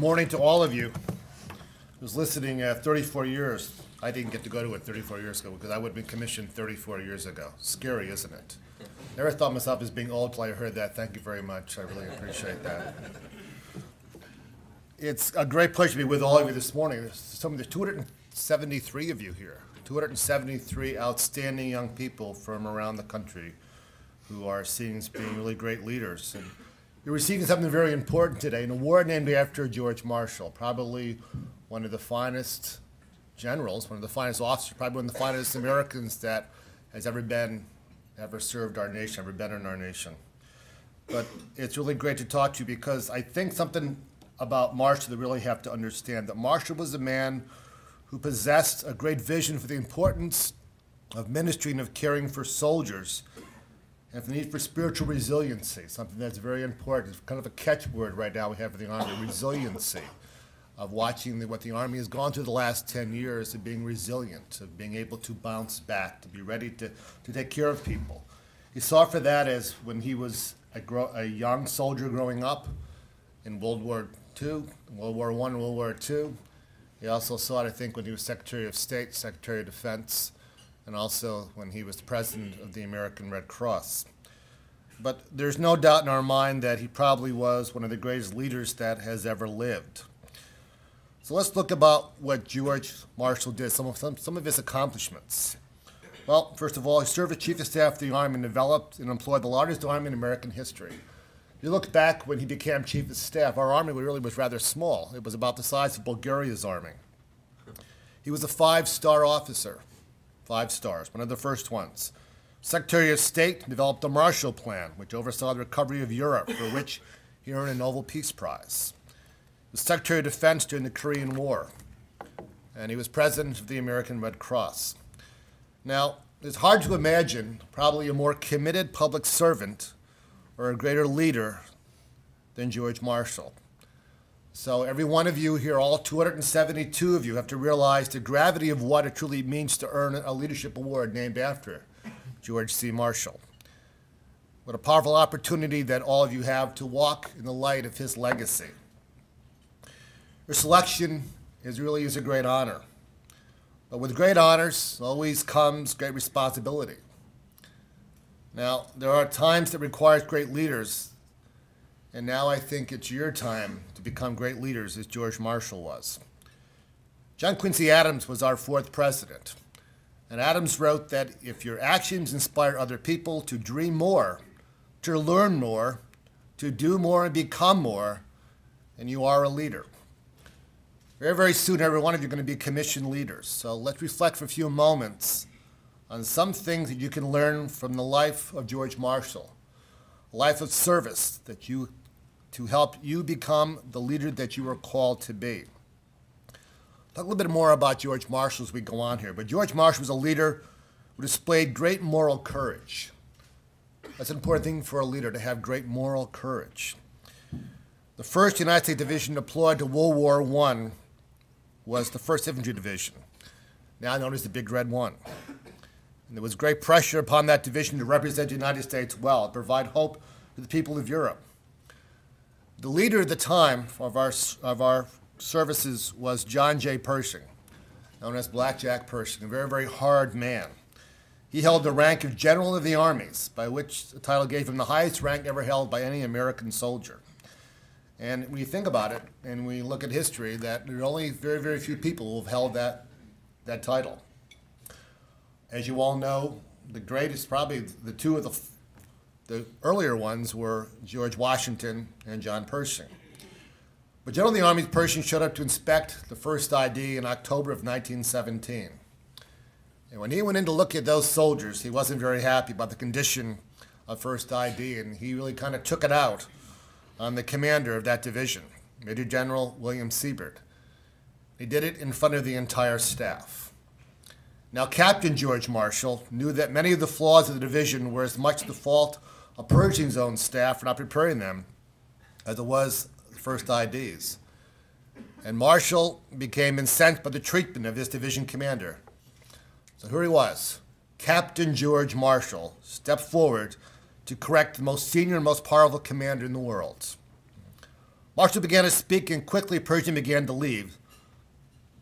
morning to all of you who's listening 34 years. I didn't get to go to it 34 years ago because I would have been commissioned 34 years ago. Scary, isn't it? Never thought myself as being old till I heard that. Thank you very much. I really appreciate that. It's a great pleasure to be with all of you this morning. There's 273 of you here. 273 outstanding young people from around the country who are seen as being really great leaders. And you're receiving something very important today, an award named after George Marshall, probably one of the finest generals, one of the finest officers, probably one of the finest Americans that has ever served our nation, ever been in our nation. But it's really great to talk to you because I think something about Marshall that we really have to understand, that Marshall was a man who possessed a great vision for the importance of ministry and of caring for soldiers, and the need for spiritual resiliency, something that's very important. It's kind of a catchword right now we have for the Army, resiliency, of watching what the Army has gone through the last 10 years, of being resilient, of being able to bounce back, to be ready to take care of people. He saw for that as when he was a young soldier growing up in World War II, World War I, and World War II. He also saw it, I think, when he was Secretary of State, Secretary of Defense, and also when he was president of the American Red Cross. But there's no doubt in our mind that he probably was one of the greatest leaders that has ever lived. So let's look about what George Marshall did, some of his accomplishments. Well, first of all, he served as Chief of Staff of the Army and developed and employed the largest army in American history. If you look back when he became Chief of Staff, our army really was rather small. It was about the size of Bulgaria's army. He was a five-star officer. 5 stars, one of the first ones. Secretary of State developed the Marshall Plan, which oversaw the recovery of Europe, for which he earned a Nobel Peace Prize. He was Secretary of Defense during the Korean War, and he was president of the American Red Cross. Now, it's hard to imagine probably a more committed public servant or a greater leader than George Marshall. So every one of you here, all 272 of you, have to realize the gravity of what it truly means to earn a leadership award named after George C. Marshall. What a powerful opportunity that all of you have to walk in the light of his legacy. Your selection really is a great honor. But with great honors always comes great responsibility. Now, there are times that requires great leaders, and now I think it's your time to become great leaders as George Marshall was. John Quincy Adams was our 4th president, and Adams wrote that if your actions inspire other people to dream more, to learn more, to do more and become more, then you are a leader. Very, very soon, every one of you are going to be commissioned leaders. So let's reflect for a few moments on some things that you can learn from the life of George Marshall, a life of service to help you become the leader that you are called to be. Talk a little bit more about George Marshall as we go on here. But George Marshall was a leader who displayed great moral courage. That's an important thing for a leader, to have great moral courage. The 1st United States Division deployed to World War I was the 1st Infantry Division, now known as the Big Red One. And there was great pressure upon that division to represent the United States well, and provide hope to the people of Europe. The leader at the time of our services was John J. Pershing, known as Blackjack Pershing, a very, very hard man. He held the rank of General of the Armies, by which the title gave him the highest rank ever held by any American soldier. And when you think about it, and we look at history, that there are only very, very few people who have held that title. As you all know, the greatest, probably the two of the earlier ones were George Washington and John Pershing. But General of the Army Pershing showed up to inspect the first ID in October of 1917. And when he went in to look at those soldiers, he wasn't very happy about the condition of first ID, and he really kind of took it out on the commander of that division, Major General William Siebert. He did it in front of the entire staff. Now, Captain George Marshall knew that many of the flaws of the division were as much the fault of Pershing's own staff for not preparing them as it was the first IDs. And Marshall became incensed by the treatment of his division commander. So here he was, Captain George Marshall, stepped forward to correct the most senior and most powerful commander in the world. Marshall began to speak, and quickly Pershing began to leave.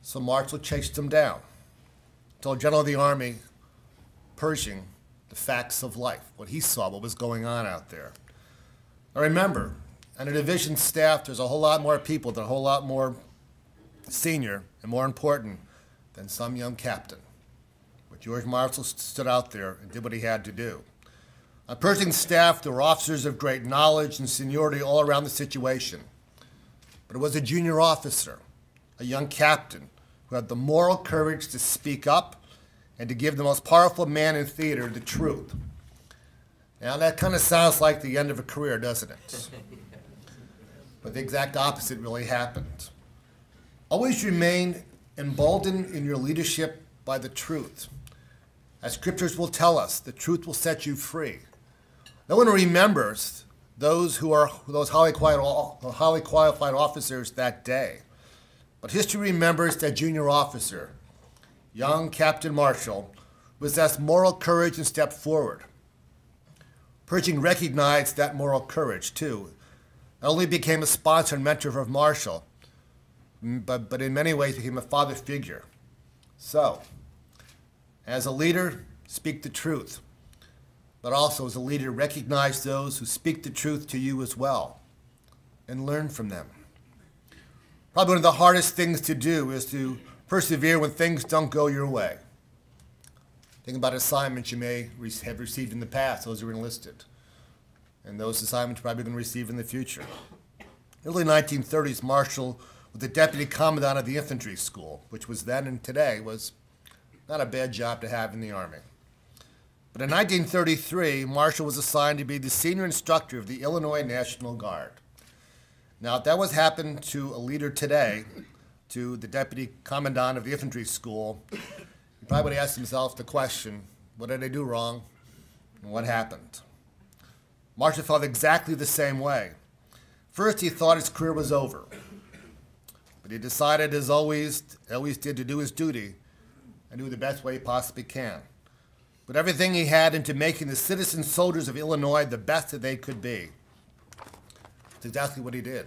So Marshall chased him down, told General of the Army, Pershing, the facts of life, what he saw, what was going on out there. Now remember, on a division staff, there's a whole lot more people, a whole lot more senior and more important than some young captain. But George Marshall stood out there and did what he had to do. On Pershing's staff, there were officers of great knowledge and seniority all around the situation. But it was a junior officer, a young captain, who had the moral courage to speak up and to give the most powerful man in theater the truth. Now that kind of sounds like the end of a career, doesn't it? But the exact opposite really happened. Always remain emboldened in your leadership by the truth. As scriptures will tell us, the truth will set you free. No one remembers those highly qualified officers that day. But history remembers that junior officer, young Captain Marshall, possessed moral courage and stepped forward. Pershing recognized that moral courage, too. Not only became a sponsor and mentor of Marshall, but in many ways became a father figure. So, as a leader, speak the truth. But also as a leader, recognize those who speak the truth to you as well, and learn from them. Probably one of the hardest things to do is to persevere when things don't go your way. Think about assignments you may have received in the past, those who were enlisted, and those assignments you're probably going to receive in the future. In the early 1930s, Marshall was the deputy commandant of the infantry school, which was then and today was not a bad job to have in the Army. But in 1933, Marshall was assigned to be the senior instructor of the Illinois National Guard. Now, if that was happened to a leader today, to the deputy commandant of the infantry school, he probably would ask himself the question, what did I do wrong, and what happened? Marshall felt exactly the same way. First, he thought his career was over, but he decided, as always did, to do his duty and do it the best way he possibly can. Put everything he had into making the citizen soldiers of Illinois the best that they could be. That's exactly what he did.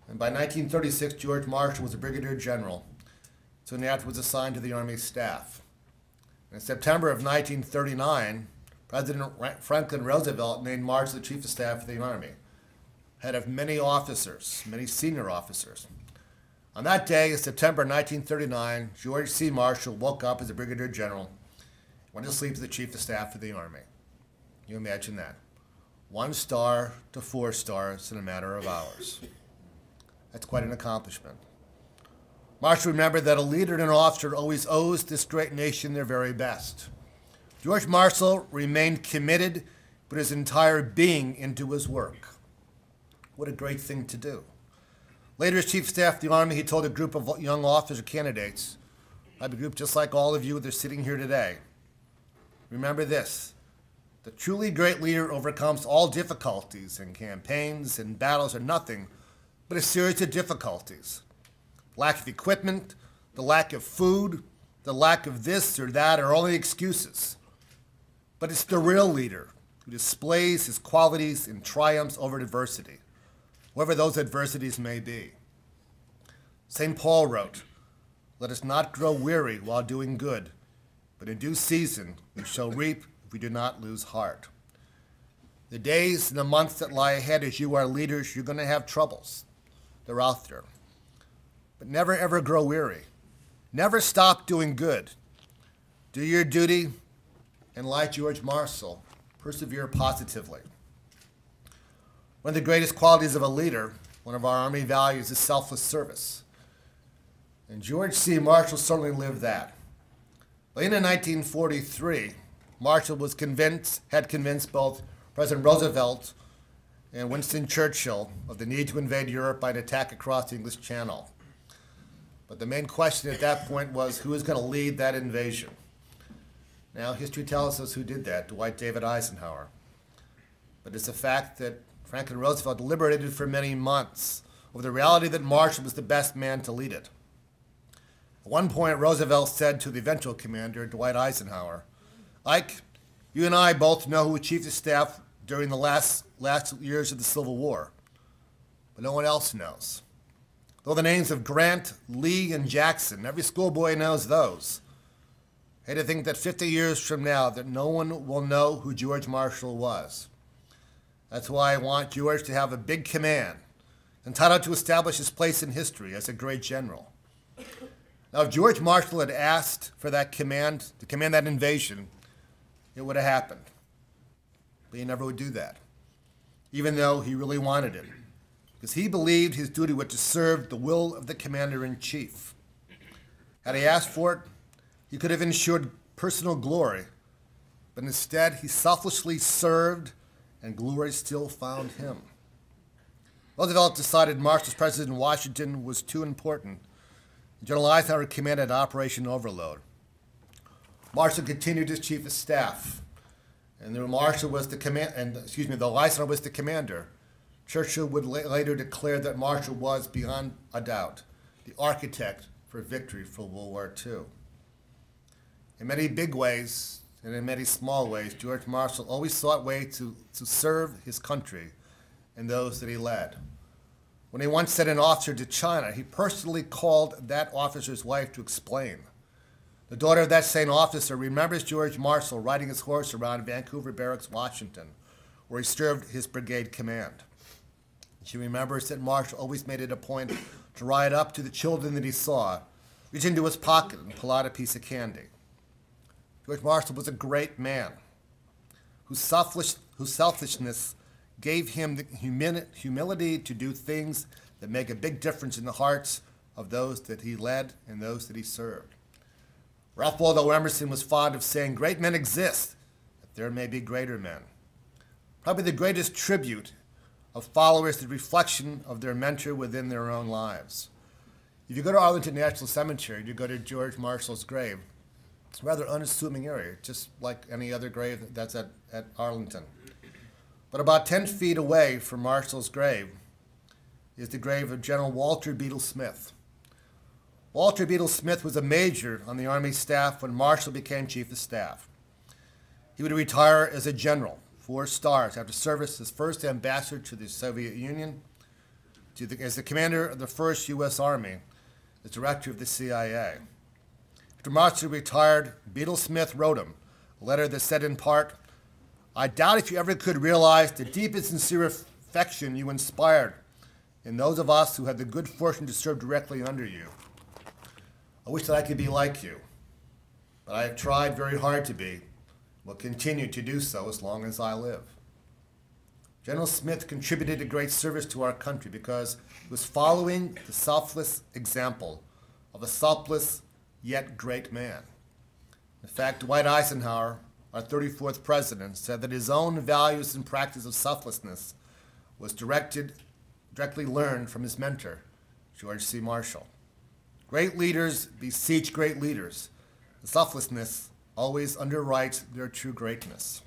And by 1936, George Marshall was a brigadier general. Soon after, was assigned to the Army staff. In September of 1939, President Franklin Roosevelt named Marshall the Chief of Staff of the Army, head of many officers, many senior officers. On that day, in September 1939, George C. Marshall woke up as a brigadier general, went to sleep as the Chief of Staff of the Army. You imagine that. 1 star to 4 stars in a matter of hours. That's quite an accomplishment. Marshall remembered that a leader and an officer always owes this great nation their very best. George Marshall remained committed, put his entire being into his work. What a great thing to do. Later, as Chief of Staff of the Army, he told a group of young officer candidates, a group just like all of you that are sitting here today, remember this: the truly great leader overcomes all difficulties, and campaigns and battles are nothing but a series of difficulties. Lack of equipment, the lack of food, the lack of this or that are only excuses. But it's the real leader who displays his qualities in triumphs over adversity, whatever those adversities may be. St. Paul wrote, "Let us not grow weary while doing good, but in due season we shall reap if we do not lose heart." The days and the months that lie ahead as you are leaders, you're going to have troubles. They're out there. But never ever grow weary. Never stop doing good. Do your duty, and like George Marshall, persevere positively. One of the greatest qualities of a leader, one of our Army values, is selfless service. And George C. Marshall certainly lived that. But in 1943, Marshall had convinced both President Roosevelt and Winston Churchill of the need to invade Europe by an attack across the English Channel. But the main question at that point was, who is going to lead that invasion? Now, history tells us who did that, Dwight David Eisenhower. But it's a fact that Franklin Roosevelt deliberated for many months over the reality that Marshall was the best man to lead it. At one point, Roosevelt said to the eventual commander, Dwight Eisenhower, "Ike, you and I both know who was Chief of Staff during the last years of the Civil War. but no one else knows. Though the names of Grant, Lee, and Jackson, every schoolboy knows those. I hate to think that 50 years from now that no one will know who George Marshall was. That's why I want George to have a big command, entitled to establish his place in history as a great general. Now, if George Marshall had asked for that command, to command that invasion, it would have happened. But he never would do that, even though he really wanted it, because he believed his duty was to serve the will of the commander-in-chief. Had he asked for it, he could have ensured personal glory, but instead he selflessly served, and glory still found him. Roosevelt decided Marshall's presence in Washington was too important. General Eisenhower commanded Operation Overlord. Marshall continued as chief of staff, and though Eisenhower was the commander, Churchill would later declare that Marshall was, beyond a doubt, the architect for victory for World War II. In many big ways and in many small ways, George Marshall always sought ways to serve his country and those that he led. When he once sent an officer to China, he personally called that officer's wife to explain. The daughter of that same officer remembers George Marshall riding his horse around Vancouver Barracks, Washington, where he served his brigade command. She remembers that Marshall always made it a point to ride up to the children that he saw, reach into his pocket and pull out a piece of candy. George Marshall was a great man whose selfishness gave him the humility to do things that make a big difference in the hearts of those that he led and those that he served. Ralph Waldo Emerson was fond of saying, "Great men exist, that there may be greater men." Probably the greatest tribute of followers is the reflection of their mentor within their own lives. If you go to Arlington National Cemetery, you go to George Marshall's grave. It's a rather unassuming area, just like any other grave that's at Arlington. But about 10 feet away from Marshall's grave is the grave of General Walter Beadle Smith. Walter Beadle Smith was a major on the Army staff when Marshall became Chief of Staff. He would retire as a general, 4 stars, after service as first ambassador to the Soviet Union, as the commander of the 1st U.S. Army, as director of the CIA. After Marshall retired, Beadle Smith wrote him a letter that said in part, "I doubt if you ever could realize the deep and sincere affection you inspired in those of us who had the good fortune to serve directly under you. I wish that I could be like you, but I have tried very hard to be, will continue to do so as long as I live." General Smith contributed a great service to our country because he was following the selfless example of a selfless yet great man. In fact, Dwight Eisenhower, our 34th president, said that his own values and practice of selflessness was directly learned from his mentor, George C. Marshall. Great leaders beseech great leaders. The selflessness always underwrites their true greatness.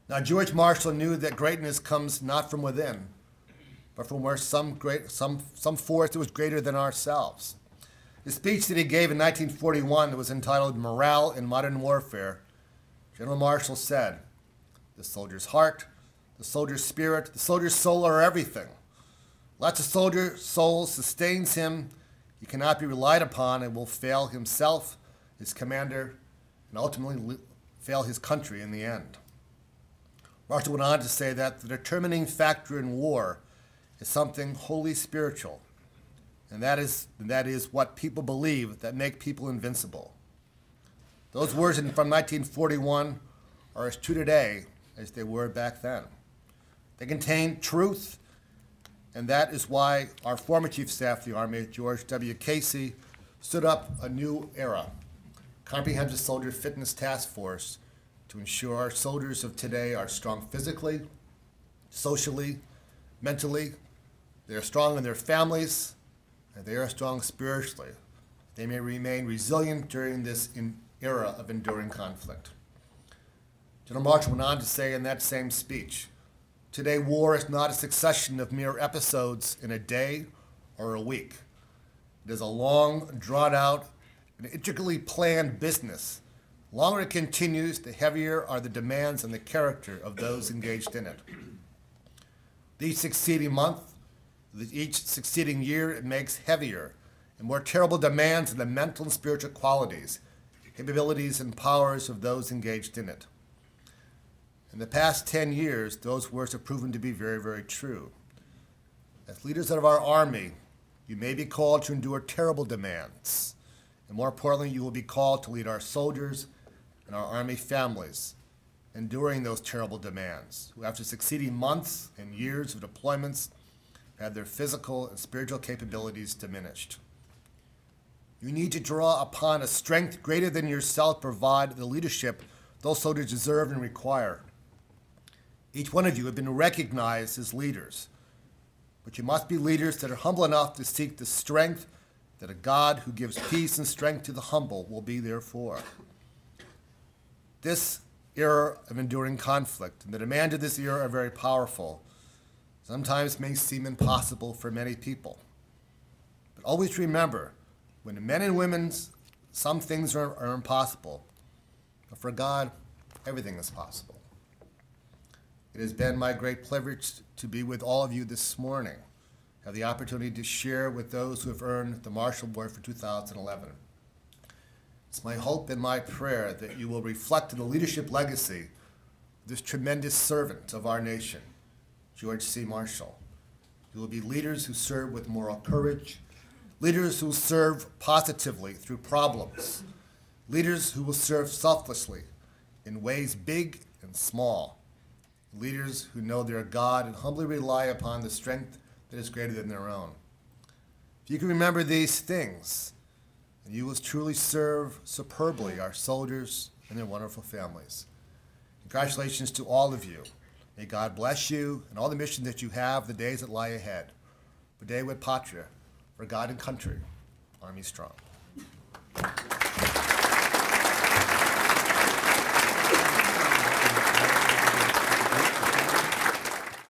Now, George Marshall knew that greatness comes not from within, but from where some force that was greater than ourselves. The speech that he gave in 1941 that was entitled "Morale in Modern Warfare," General Marshall said, "The soldier's heart, the soldier's spirit, the soldier's soul are everything. Unless the soldier's soul sustains him, he cannot be relied upon and will fail himself, his commander, and ultimately fail his country in the end." Marshall went on to say that the determining factor in war is something wholly spiritual, and that is what people believe that make people invincible. Those words from 1941 are as true today as they were back then. They contain truth, and that is why our former Chief of Staff of the Army, George W. Casey, stood up a new era, Comprehensive Soldier Fitness Task Force, to ensure our soldiers of today are strong physically, socially, mentally. They are strong in their families, and they are strong spiritually. They may remain resilient during this era of enduring conflict. General Marshall went on to say in that same speech, "Today, war is not a succession of mere episodes in a day or a week. It is a long, drawn-out, and intricately planned business. The longer it continues, the heavier are the demands and the character of those engaged in it. Each succeeding month, With each succeeding year, it makes heavier and more terrible demands on the mental and spiritual qualities, capabilities, and powers of those engaged in it. In the past 10 years, those words have proven to be very, very true. As leaders of our Army, you may be called to endure terrible demands, and more importantly, you will be called to lead our soldiers and our Army families enduring those terrible demands, who after succeeding months and years of deployments have their physical and spiritual capabilities diminished. You need to draw upon a strength greater than yourself to provide the leadership those soldiers deserve and require. Each one of you have been recognized as leaders, but you must be leaders that are humble enough to seek the strength that a God who gives peace and strength to the humble will be there for. This era of enduring conflict and the demands of this era are very powerful. Sometimes may seem impossible for many people. But always remember, when men and women, some things are impossible, but for God, everything is possible. It has been my great privilege to be with all of you this morning, have the opportunity to share with those who have earned the Marshall Award for 2011. It's my hope and my prayer that you will reflect on the leadership legacy of this tremendous servant of our nation, George C. Marshall. You will be leaders who serve with moral courage, leaders who will serve positively through problems, leaders who will serve selflessly in ways big and small, leaders who know their God and humbly rely upon the strength that is greater than their own. If you can remember these things, then you will truly serve superbly our soldiers and their wonderful families. Congratulations to all of you. May God bless you and all the mission that you have, the days that lie ahead. Brigadier with Patria, for God and country, Army strong.